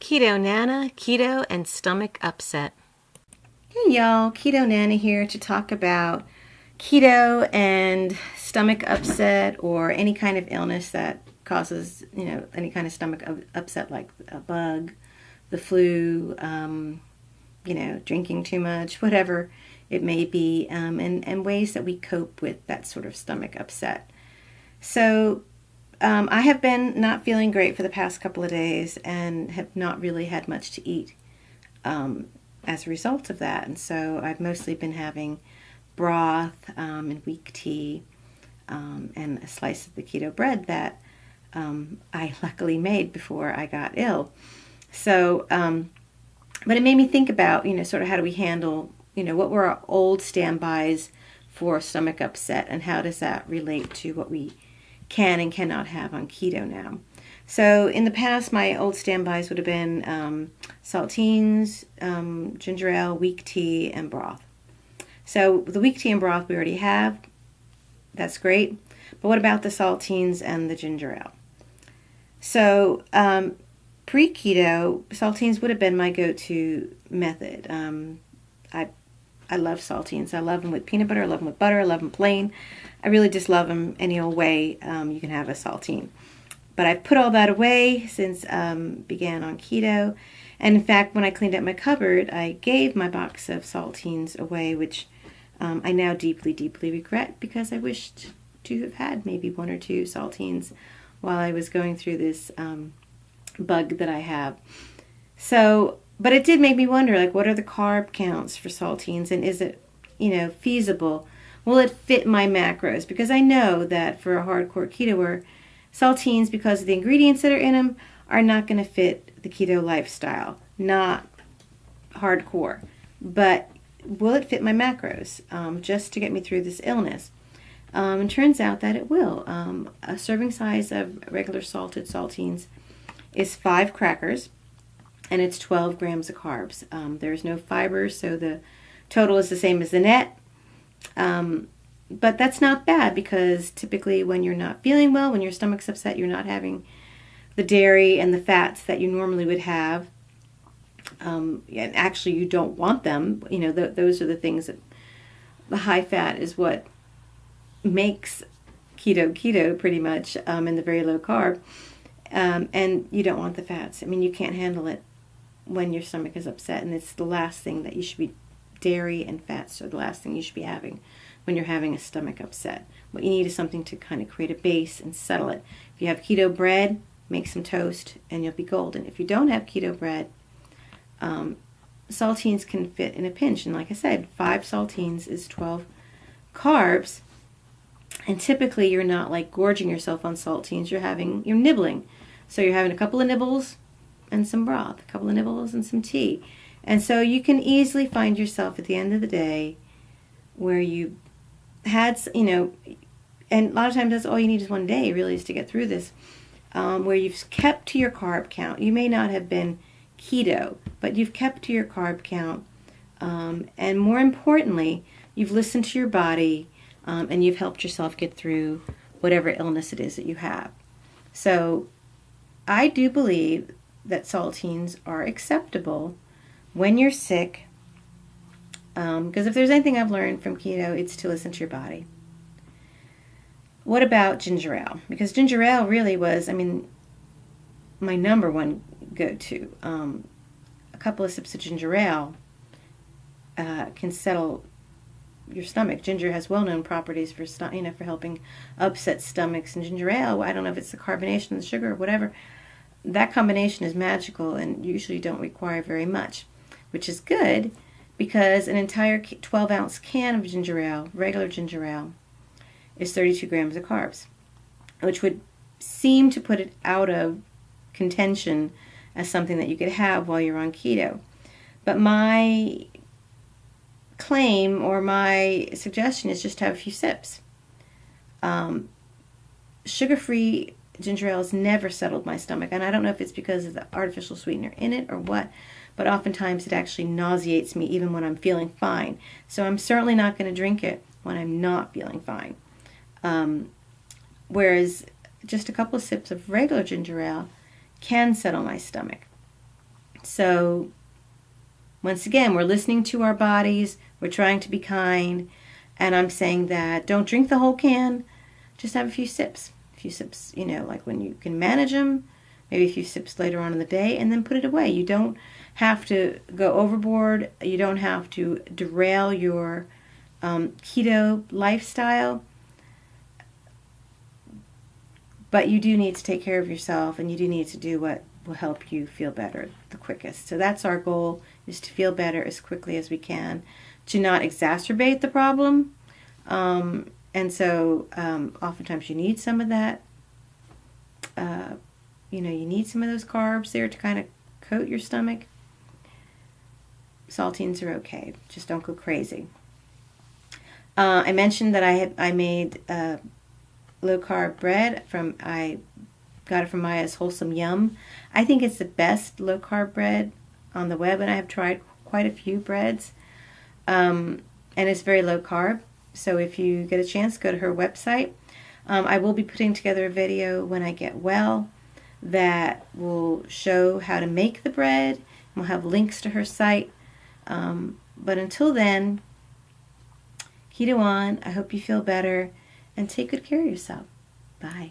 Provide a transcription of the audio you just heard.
Keto Nana, Keto, and Stomach Upset. Hey y'all, Keto Nana here to talk about keto and stomach upset or any kind of illness that causes, any kind of stomach upset like a bug, the flu, drinking too much, whatever it may be, and ways that we cope with that sort of stomach upset. So I have been not feeling great for the past couple of days and have not really had much to eat as a result of that. And so I've mostly been having broth and weak tea and a slice of the keto bread that I luckily made before I got ill. So, but it made me think about, sort of how do we handle, what were our old standbys for stomach upset and how does that relate to what we can and cannot have on keto now. So in the past, my old standbys would have been saltines, ginger ale, weak tea, and broth. So the weak tea and broth we already have. That's great. But what about the saltines and the ginger ale? So pre-keto, saltines would have been my go-to method. I love saltines. I love them with peanut butter. I love them with butter. I love them plain. I really just love them any old way you can have a saltine. But I've put all that away since began on keto. And in fact, when I cleaned up my cupboard, I gave my box of saltines away, which I now deeply, deeply regret because I wished to have had maybe one or two saltines while I was going through this bug that I have. So, but it did make me wonder, like, what are the carb counts for saltines, and is it, feasible? Will it fit my macros? Because I know that for a hardcore ketoer, saltines, because of the ingredients that are in them, are not going to fit the keto lifestyle. Not hardcore. But will it fit my macros just to get me through this illness? And turns out that it will. A serving size of regular salted saltines is 5 crackers, and it's 12 grams of carbs. There's no fiber, so the total is the same as the net. But that's not bad because typically when you're not feeling well, when your stomach's upset, you're not having the dairy and the fats that you normally would have. And actually, you don't want them. Those are the things that the high fat is what makes keto pretty much, and the very low carb. And you don't want the fats. I mean, you can't handle it when your stomach is upset, and it's the last thing that you should be. Dairy and fats are the last thing you should be having when you're having a stomach upset. What you need is something to kind of create a base and settle it. If you have keto bread, make some toast and you'll be golden. If you don't have keto bread, saltines can fit in a pinch. And like I said, 5 saltines is 12 carbs. And typically you're not like gorging yourself on saltines. You're nibbling. So you're having a couple of nibbles and some broth, a couple of nibbles and some tea. And so you can easily find yourself at the end of the day where you had, and a lot of times that's all you need is one day really is to get through this, where you've kept to your carb count. You may not have been keto, but you've kept to your carb count. And more importantly, you've listened to your body and you've helped yourself get through whatever illness it is that you have. So I do believe that saltines are acceptable when you're sick, because if there's anything I've learned from keto, it's to listen to your body. What about ginger ale? Because ginger ale really was, my number one go-to. A couple of sips of ginger ale can settle your stomach. Ginger has well-known properties for for helping upset stomachs. And ginger ale, I don't know if it's the carbonation, the sugar, or whatever. That combination is magical and usually don't require very much, which is good because an entire 12-ounce can of ginger ale, regular ginger ale, is 32 grams of carbs, which would seem to put it out of contention as something that you could have while you're on keto. But my claim or my suggestion is just to have a few sips. Sugar-free ginger ale has never settled my stomach, and I don't know if it's because of the artificial sweetener in it or what, but oftentimes it actually nauseates me even when I'm feeling fine. So I'm certainly not going to drink it when I'm not feeling fine. Whereas just a couple of sips of regular ginger ale can settle my stomach. So once again, we're listening to our bodies. We're trying to be kind. And I'm saying that don't drink the whole can. Just have a few sips. A few sips, like when you can manage them. Maybe a few sips later on in the day, and then put it away. You don't have to go overboard. You don't have to derail your keto lifestyle. But you do need to take care of yourself, and you do need to do what will help you feel better the quickest. So that's our goal, is to feel better as quickly as we can, to not exacerbate the problem. And so oftentimes you need some of that. You need some of those carbs there to kind of coat your stomach. Saltines are okay. Just don't go crazy. I mentioned that I made low carb bread I got it from Maya's Wholesome Yum. I think it's the best low carb bread on the web, and I have tried quite a few breads. And it's very low carb. So if you get a chance, go to her website. I will be putting together a video when I get well that will show how to make the bread. We'll have links to her site. But until then, keto on. I hope you feel better, and take good care of yourself. Bye.